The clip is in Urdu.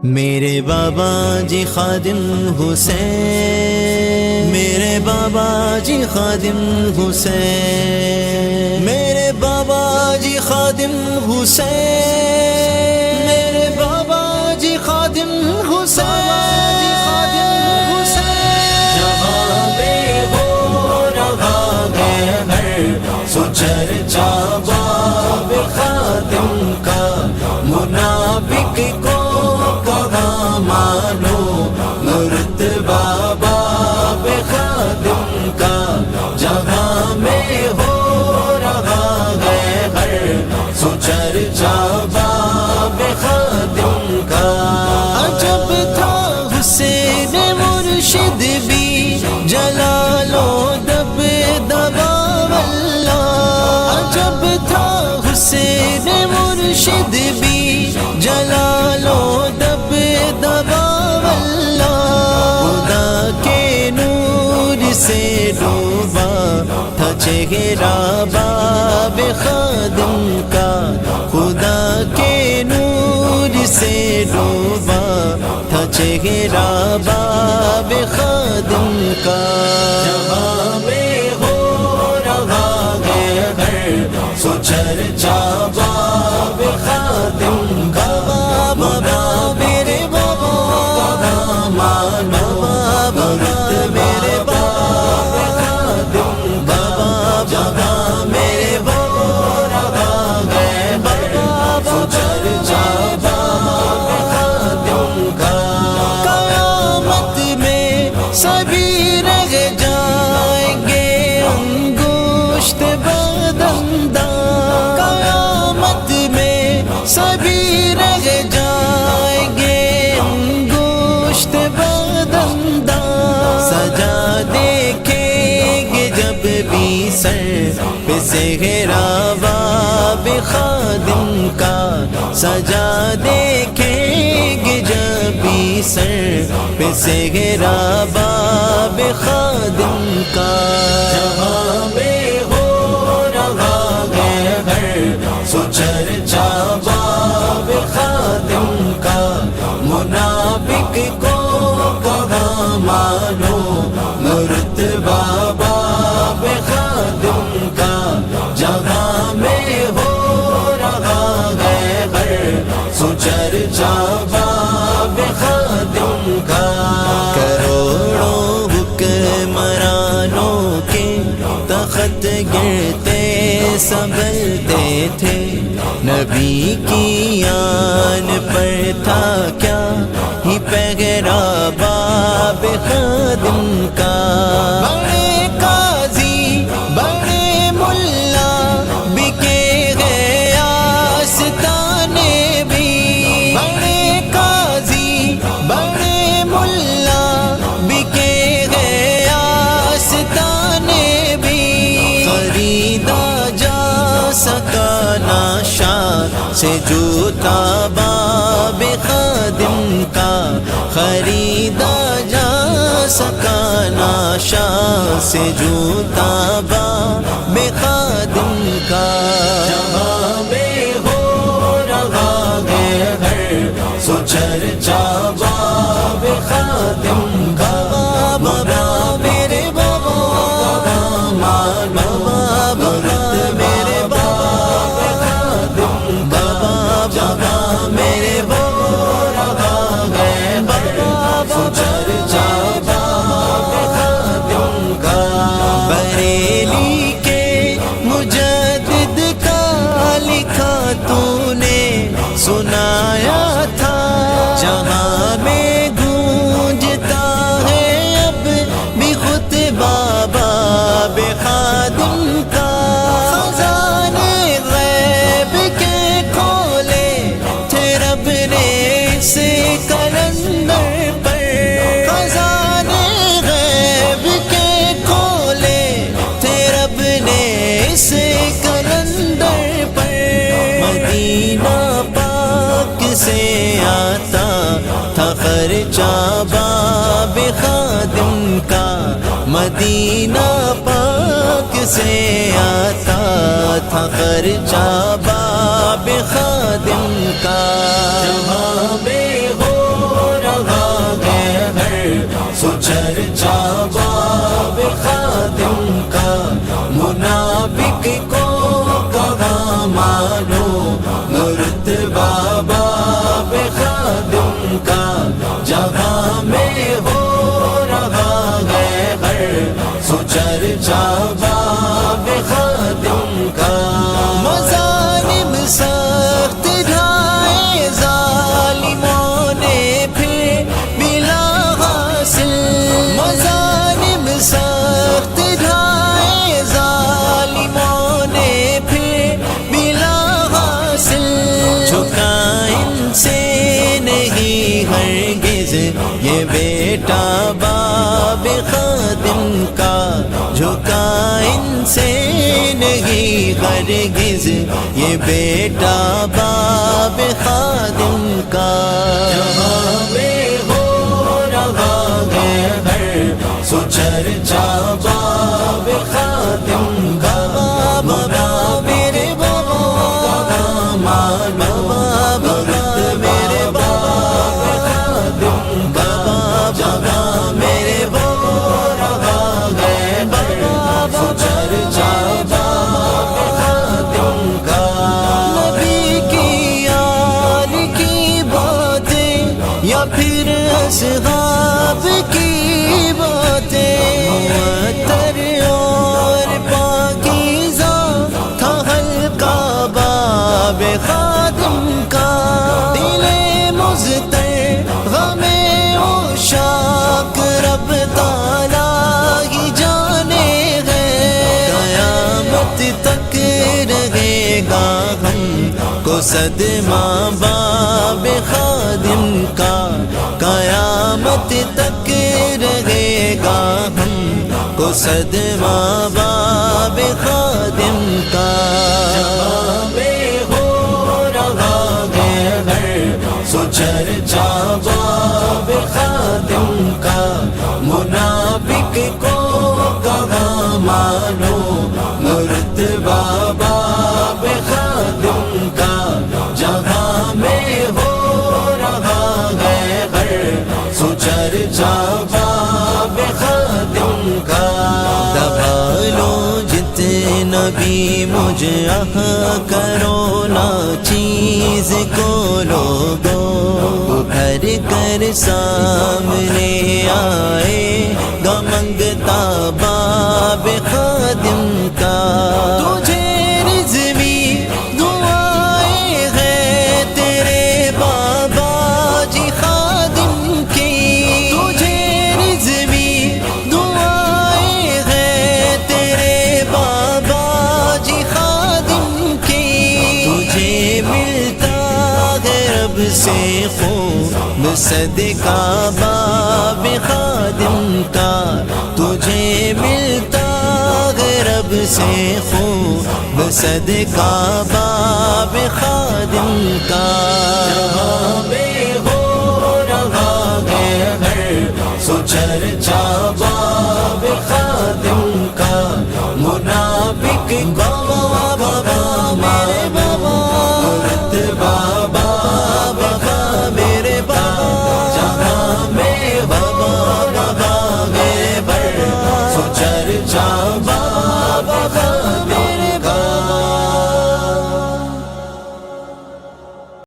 میرے بابا جی خادم حسین، میرے بابا جی خادم حسین، میرے بابا جی خادم حسین، میرے بابا جی خادم حسین، جہاں بے ہو رہا ہے ہر سو چرچا باب خادم کا، منافق کو کہاں مانو مرتبہ باب خادم کا، جہاں میں ہو رہا ہے ہر سو چرچا باب خادم کا۔ عجب تھا حسین مرشد بھی جلال و دب دبا واللہ، عجب تھا حسین مرشد بھی جلال و دب دبا واللہ، خدا کے نور سے ڈوبا تھا چہرہ باب خادم کا، خدا کے نور سے ڈوبا تھا چہرہ باب خادم کا، جہاں میں ہو رہا ہے ہر سو چرچا باب خادم کا۔ بابا میرے بابا مانو میرے بابا خادم، بابا بابا میرے بابا گئے بابا چرچا باب خادم کا۔ قیامت میں سبھی رہ جائیں گے انگشت بدنداں، قیامت میں سبھی رہ جائیں گے انگشت بدنداں، سجا دیکھیں گے جب بھی سر پہ صحرا باب خادم کا، سجا دیکھیں گے جب بھی سر پہ صحرا باب خادم کا، جہاں میں ہو رہا ہے ہر سو چرچا باب خادم کا، منافق کو کہاں مانو مرتبہ باب خادم کا، جہاں میں ہو رہا ہے ہر سو چرچا باب خادم کا۔ کروڑوں حکمرانوں کے تخت گرتے سنبھلتے تھے، نبی کی آن پر تھا کیا ہی پہرا باب خادم کا، بڑے قاضی بڑے ملا بکے گئے آستانے بھی، بڑے قاضی بڑے ملا بکے گئے آستانے بھی، خریدا جا سکا نہ شاہ سے جوتا باب خادم کا، خریدا جا سکا نہ شاہ سے جوتا باب خادم کا، جہاں میں ہو رہا ہے ہر سو چرچا باب خادم کا۔ بابا میرے بابا مانو میرے بابا خادم، بابا بابا میرے بابا گئے بابا چرچا باب خادم کا۔ بریلی کے مجدد کا لکھا تو نے سنایا تھا، جہاں میں گونجتا ہے اب بھی خطبہ باب خادم کا، خزانے غیب کے کھولے تھے رب نے اس کلندر پر، خزانے غیب کے کھولے تھے رب نے اس کلندر پر، مدینہ پاک سے آتا تھا خرچہ باب خادم کا، مدینہ پاک سے آتا تھا خرچہ باب خادم کا، جہاں بے ہو خادم کا جہاں میں ہو رہا ہے ہر سو چرچا باب خادم کا مظالم سخت ڈھائے ظالموں نے پھر ملا حاصل مظالم سخت ڈھائے ظالموں نے پھر ملا حاصل جھکا ان سے نہیں ہرگز یہ بیٹا باب خادم کا جھکا ان سے نہیں ہرگز یہ بیٹا باب خادم کا جہاں میں ہو رہا ہے ہر سو چرچا باب خادم کا بابا میرے بابا مانو بابا میرے باب خادم کا جہاں میرے ہو رہا ہے ہر سو چرچا باب خادم کا نبی کی یار کی باتیں یا پھر اصحاب کی باتیں معطر اور پاکیزہ تھا حلقہ باب خادم کا دل مضطر غم عشاق رب تعالیٰ ہی جانے ہے قیامت تک رہے گا ہم کو صدمہ باب خادم کا قیامت تک رہے گا ہم کو صدمہ باب خادم کا جہاں میں ہو رہا ہے ہر سو چرچا باب خادم کا منافق کو کہاں مانو مرتبہ باب خادم کا جہاں میں ہو رہا ہے ہر سو چرچا باب خادم کا دبا لو جتنا بھی مجھے کرو نا چیز کو لوگو بھر کر سامنے آئے گا منگتا باب خادم کا تجھے رضوی دعائیں ہیں تیرے بابا جی خادم کی تجھے رضوی دعائیں ہیں تیرے بابا جی خادم کی تجھے ملتا ہے رب سے خوب صدقہ باب خادم کا تجھے ملتا ہے رب سے خوب صدقہ باب خادم کا